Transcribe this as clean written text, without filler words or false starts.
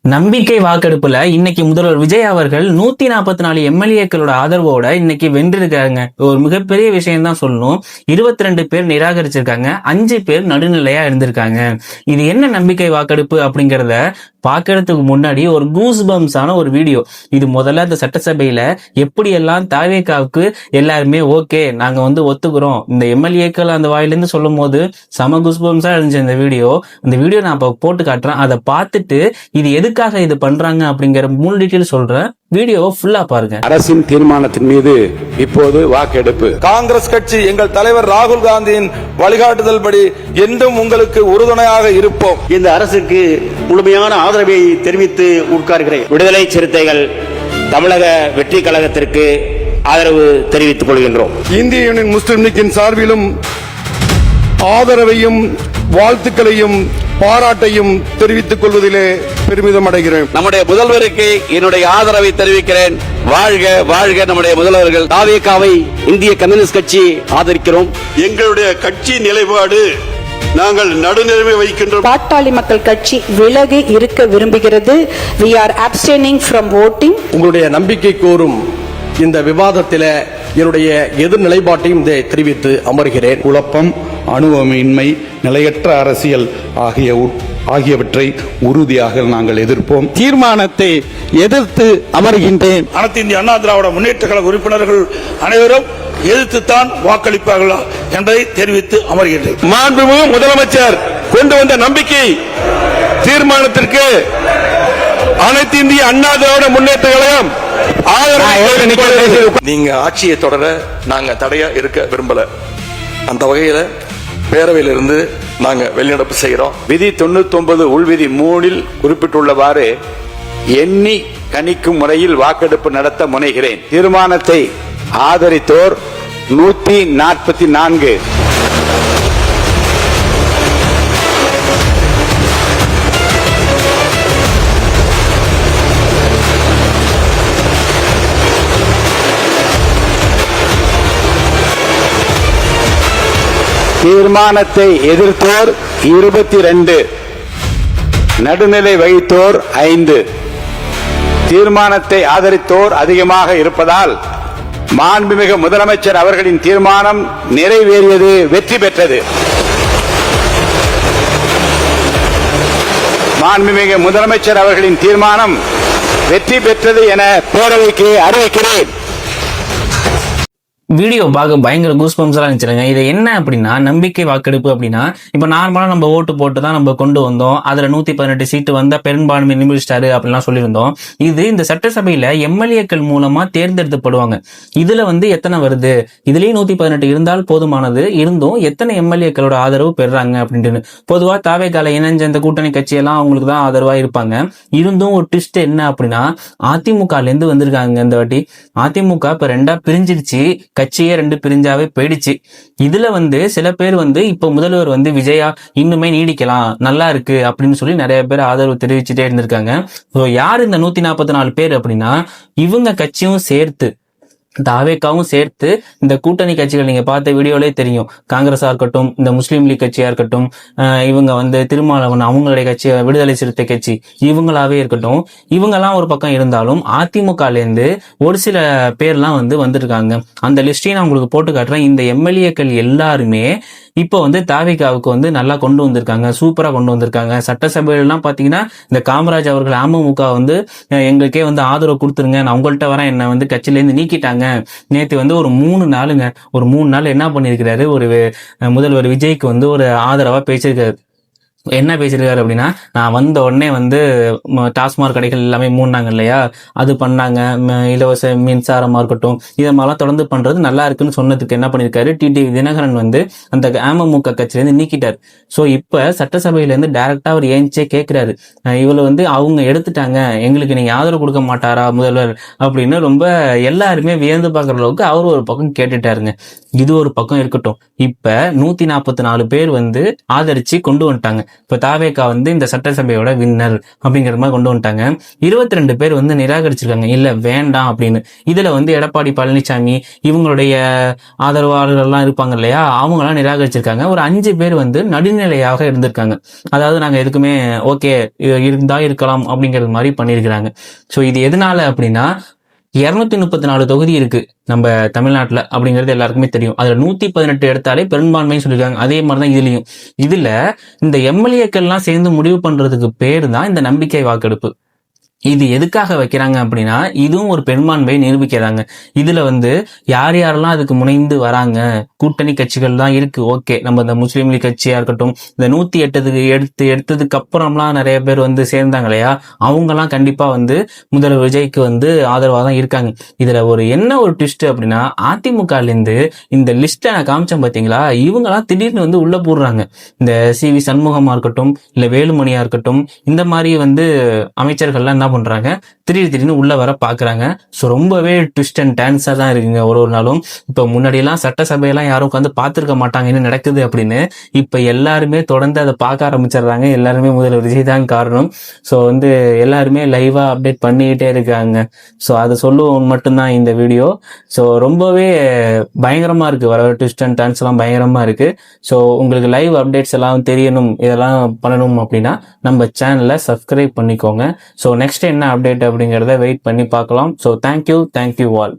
நம்பிக்கை வாக்கெடுப்புல இன்னைக்கு முதல்வர் விஜய் அவர்கள் 144 எம்எல்ஏக்களோட ஆதரவோட இன்னைக்கு வென்றிருக்காங்க. ஒரு மிகப்பெரிய விஷயம் தான் சொல்லணும். 22 பேர் நிராகரிச்சிருக்காங்க, 5 பேர் நடுநிலையா இருந்திருக்காங்க. இது என்ன நம்பிக்கை வாக்கெடுப்பு அப்படிங்கறத பாக்கிறதுக்கு முன்னாடி ஒரு கூஸ் பம்ஸான ஒரு வீடியோ. இது முதல்ல இந்த சட்டசபையில எப்படியெல்லாம் தாவேகாவுக்கு எல்லாருமே ஓகே நாங்க ஒத்துக்கிறோம் இந்த எம்எல்ஏக்கள் அந்த வாயிலிருந்து சொல்லும் போது சம கூஸ் பம்ஸா இருந்துச்சு இந்த வீடியோ. அந்த வீடியோ நான் போட்டு காட்டுறேன். அதை பார்த்துட்டு இது எதுக்காக இது பண்றாங்க அப்படிங்கிற முழு டீட்டெயில் சொல்றேன். வீடியோவை ஃபுல்லா பாருங்க. அரசின் தீர்மானத்தின் மீது இப்போது வாக்கெடுப்பு. காங்கிரஸ் கட்சி எங்கள் தலைவர் ராகுல் காந்தியின் வழிகாட்டுதல் படி என்றும் உங்களுக்கு உறுதுணையாக இருப்போம். இந்த அரசுக்கு முழுமையான ஆதரவை தெரிவித்து உட்கார்கிறேன். விடுதலை சிறுத்தைகள் தமிழக வெற்றி கழகத்திற்கு ஆதரவு தெரிவித்துக் கொள்கின்றோம். இந்திய யூனியன் முஸ்லிம் லீக்கின் சார்பிலும் ஆதரவையும் வாழ்த்துக்களையும் பாராட்டையும் தெரிவித்துக் கொள்வதிலே பெருமிதம் அடைகிறேன். நம்முடைய முதல்வருக்கு என்னுடைய ஆதரவை தெரிவிக்கிறேன். வாழ்க வாழ்க நம்முடைய முதல்வர்கள். தாவேகாவை இந்திய கம்யூனிஸ்ட் கட்சி ஆதரிக்கிறோம். எங்களுடைய கட்சி நிலைப்பாடு நாங்கள் நடுநிலைமை வைக்கின்றோம். பாட்டாளி மக்கள் கட்சி விலகி இருக்க விரும்புகிறது. We are abstaining from voting. உங்களுடைய நம்பிக்கை கோரும் இந்த விவாதத்தில என்னுடைய எதிர் நிலைப்பாட்டையும் தெரிவித்து அமர்கிறேன். குழப்பம், அனுபவமின்மை, நிலையற்ற அரசியல் ஆகியவற்றை உறுதியாக நாங்கள் எதிர்ப்போம். தீர்மானத்தை எதிர்த்து அமர்கின்றேன். அனைத்து இந்திய அண்ணா திராவிட முன்னேற்ற கழக உறுப்பினர்கள் அனைவரும் எதிர்த்துத்தான் வாக்களிப்பார்களா என்பதை தெரிவித்து அமர்கின்றேன். மாண்புமிகு முதலமைச்சர் கொண்டு வந்த நம்பிக்கை தீர்மானத்திற்கு அனைத்து இந்திய அண்ணா திராவிட முன்னேற்ற கழகம் நீங்க ஆட்சியை தொடர நாங்க தடையா இருக்க விரும்பல. அந்த வகையில பேரவையிலிருந்து நாங்க வெளிநடப்பு செய்கிறோம். விதி 99 உள்விதி 3 குறிப்பிட்டுள்ளவாறு எண்ணி கணிக்கும் முறையில் வாக்கெடுப்பு நடத்த முனைகிறேன். தீர்மானத்தை ஆதரித்தோர் 144, தீர்மானத்தை எதிர்த்தோர் 22, நடுநிலை வகித்தோர் 5. தீர்மானத்தை ஆதரித்தோர் அதிகமாக இருப்பதால் மாண்புமிகு முதலமைச்சர் அவர்களின் தீர்மானம் நிறைவேறியது, வெற்றி பெற்றது. மாண்புமிகு முதலமைச்சர் அவர்களின் தீர்மானம் வெற்றி பெற்றது என பேரவைக்கு அறிவிக்கிறேன். வீடியோ பார்க்க பயங்கர கூஸ் பம்ஸா இருந்துச்சுங்க. இது என்ன அப்படின்னா நம்பிக்கை வாக்கெடுப்பு அப்படின்னா இப்ப நார்மலா நம்ம ஓட்டு போட்டு தான் நம்ம கொண்டு வந்தோம். அதுல 118 சீட்டு வந்தா பெரும்பான்மை நிமிடிச்சிட்டாரு அப்படின்லாம் சொல்லியிருந்தோம். இது இந்த சட்டசபையில எம்எல்ஏக்கள் மூலமா தேர்ந்தெடுக்கப்படுவாங்க. இதுல எத்தனை வருது, இதுலயும் 118 இருந்தால் போதுமானது. இருந்தும் எத்தனை எம்எல்ஏக்களோட ஆதரவு பெறாங்க அப்படின்ட்டு பொதுவா தாவேகால இணைஞ்ச இந்த கூட்டணி கட்சியெல்லாம் அவங்களுக்கு தான் ஆதரவா இருப்பாங்க. இருந்தும் ஒரு ட்விஸ்ட் என்ன அப்படின்னா அதிமுகல இருந்து வந்திருக்காங்க. இந்த வாட்டி அதிமுக இப்ப 2ஆ பிரிஞ்சிருச்சு. கட்சியே 2 பிரிஞ்சாவே போயிடுச்சு. இதுல சில பேர் இப்ப முதல்வர் விஜயா இன்னுமே நீடிக்கலாம், நல்லா இருக்கு அப்படின்னு சொல்லி நிறைய பேர் ஆதரவு தெரிவிச்சுட்டே இருந்திருக்காங்க. யார் இந்த 144 பேர் அப்படின்னா இவங்க கட்சியும் சேர்த்து தாவேகாவும் சேர்த்து இந்த கூட்டணி கட்சிகள் நீங்க பார்த்த வீடியோலே தெரியும். காங்கிரஸா இருக்கட்டும், இந்த முஸ்லீம் லீக் கட்சியா இருக்கட்டும், இவங்க திருமாவளவன் அவங்களுடைய கட்சி, விடுதலை சிறுத்தை கட்சி, இவங்களாவே இருக்கட்டும், இவங்கெல்லாம் ஒரு பக்கம் இருந்தாலும் அதிமுகல இருந்து ஒரு சில பேர்லாம் வந்திருக்காங்க. அந்த லிஸ்டையும் நான் உங்களுக்கு போட்டு காட்டுறேன். இந்த எம்எல்ஏக்கள் எல்லாருமே இப்போ தாவேகாவுக்கு நல்லா கொண்டு வந்திருக்காங்க, சூப்பரா கொண்டு வந்திருக்காங்க. சட்டசபையெல்லாம் பாத்தீங்கன்னா இந்த காமராஜ் அவர்கள் அமமுக எங்களுக்கே ஆதரவு கொடுத்துருங்க, நான் உங்கள்கிட்ட வரேன், என்ன கட்சியில இருந்து நீக்கிட்டாங்க. நேத்து ஒரு 3 நாளுங்க, ஒரு 3 நாள் என்ன பண்ணிருக்கிறாரு, ஒரு முதல்வர் விஜய்க்கு ஒரு ஆதரவா பேசியிருக்காரு. என்ன பேசிருக்காரு அப்படின்னா, நான் வந்த உடனே டாஸ்மாக் கடைகள் எல்லாமே மூடினாங்க இல்லையா, அது பண்ணாங்க, இலவச மின்சாரமா இருக்கட்டும், இதை மாதிரிலாம் தொடர்ந்து பண்றது நல்லா இருக்குன்னு சொன்னதுக்கு என்ன பண்ணிருக்காரு, டிடிவி தினகரன் அந்த அமமுக கட்சியில நீக்கிட்டார். சோ இப்ப சட்டசபையில இருந்து டைரக்டா அவர் ஏஞ்சே கேட்கிறாரு, இவளை அவங்க எடுத்துட்டாங்க, எங்களுக்கு நீங்க ஆதரவு கொடுக்க மாட்டாரா முதல்வர் அப்படின்னு ரொம்ப எல்லாருமே வியந்து பாக்குற அளவுக்கு அவர் ஒரு பக்கம் கேட்டுட்டாருங்க. இது ஒரு பக்கம் இருக்கட்டும். இப்ப 144 பேர் ஆதரிச்சு கொண்டு வந்துட்டாங்க. இப்ப தாவேகா வந்து இந்த சட்டசபையோட வின்னர் அப்படிங்கிற மாதிரி கொண்டு வந்துட்டாங்க. 22 பேர் வந்து நிராகரிச்சிருக்காங்க, இல்ல வேண்டாம் அப்படின்னு. இதுல வந்து எடப்பாடி பழனிசாமி இவங்களுடைய ஆதரவாளர்கள் எல்லாம் இருப்பாங்க இல்லையா, அவங்க எல்லாம் நிராகரிச்சிருக்காங்க. ஒரு 5 பேர் வந்து நடுநிலையாக இருந்திருக்காங்க. அதாவது நாங்க எதுக்குமே ஓகே இருந்தா இருக்கலாம் அப்படிங்கிறது மாதிரி பண்ணிருக்கிறாங்க. சோ இது எதனால அப்படின்னா 234 தொகுதி இருக்கு நம்ம தமிழ்நாட்டுல அப்படிங்கிறது எல்லாருக்குமே தெரியும். அதுல 118 எடுத்தாலே பெரும்பான்மைன்னு சொல்லியிருக்காங்க. அதே மாதிரிதான் இதுலயும். இதுல இந்த எம்எல்ஏக்கள் எல்லாம் சேர்ந்து முடிவு பண்றதுக்கு பேரு தான் இந்த நம்பிக்கை வாக்கெடுப்பு. இது எதுக்காக வைக்கிறாங்க அப்படின்னா இதுவும் ஒரு பெரும்பான்மையை நிரூபிக்கிறாங்க. இதுல வந்து யார் யாரெல்லாம் அதுக்கு முனைந்து வராங்க, கூட்டணி கட்சிகள் தான் இருக்கு, ஓகே. நம்ம இந்த முஸ்லீம் லீக் கட்சியா இருக்கட்டும், இந்த 108 எடுத்ததுக்கு அப்புறம்லாம் நிறைய பேர் வந்து சேர்ந்தாங்க இல்லையா, அவங்க எல்லாம் கண்டிப்பா வந்து முதல்வர் விஜய்க்கு வந்து ஆதரவா தான் இருக்காங்க. இதுல என்ன ஒரு ட்விஸ்ட் அப்படின்னா, அதிமுகல இருந்து இந்த லிஸ்ட நான் காமிச்சேன் பாத்தீங்களா, இவங்க எல்லாம் திடீர்னு வந்து உள்ள போடுறாங்க. இந்த சிவி சண்முகமா இருக்கட்டும், இல்ல வேலுமணியா இருக்கட்டும், இந்த மாதிரி வந்து அமைச்சர்கள்லாம் என்ன பண்றாங்க, திடீர்னு உள்ள வர பாக்குறாங்க. சோ ரொம்பவே ட்விஸ்ட் அண்ட் டான்ஸா தான் இருக்குங்க ஒரு நாளும். இப்ப முன்னாடி எல்லாம் சட்டசபையெல்லாம் யாரும் உட்காந்து பாத்துருக்க மாட்டாங்க என்ன நடக்குது அப்படின்னு. இப்ப எல்லாருமே தொடர்ந்து அதை பார்க்க ஆரம்பிச்சிடுறாங்க. எல்லாருமே முதல்வர் விஜய் தான் காரணம். சோ வந்து எல்லாருமே லைவா அப்டேட் பண்ணிக்கிட்டே இருக்காங்க. சோ அதை சொல்லுவோம் மட்டும்தான் இந்த வீடியோ. சோ ரொம்பவே பயங்கரமா இருக்கு, வர ட்விஸ்ட் அண்ட் டான்ஸ் எல்லாம் பயங்கரமா இருக்கு. சோ உங்களுக்கு லைவ் அப்டேட்ஸ் எல்லாம் தெரியணும், இதெல்லாம் பண்ணணும் அப்படின்னா நம்ம சேனலை சப்ஸ்கிரைப் பண்ணிக்கோங்க. சோ நெக்ஸ்ட் என்ன அப்டேட் அப்படிங்கறத வெயிட் பண்ணி பார்க்கலாம். So thank you all.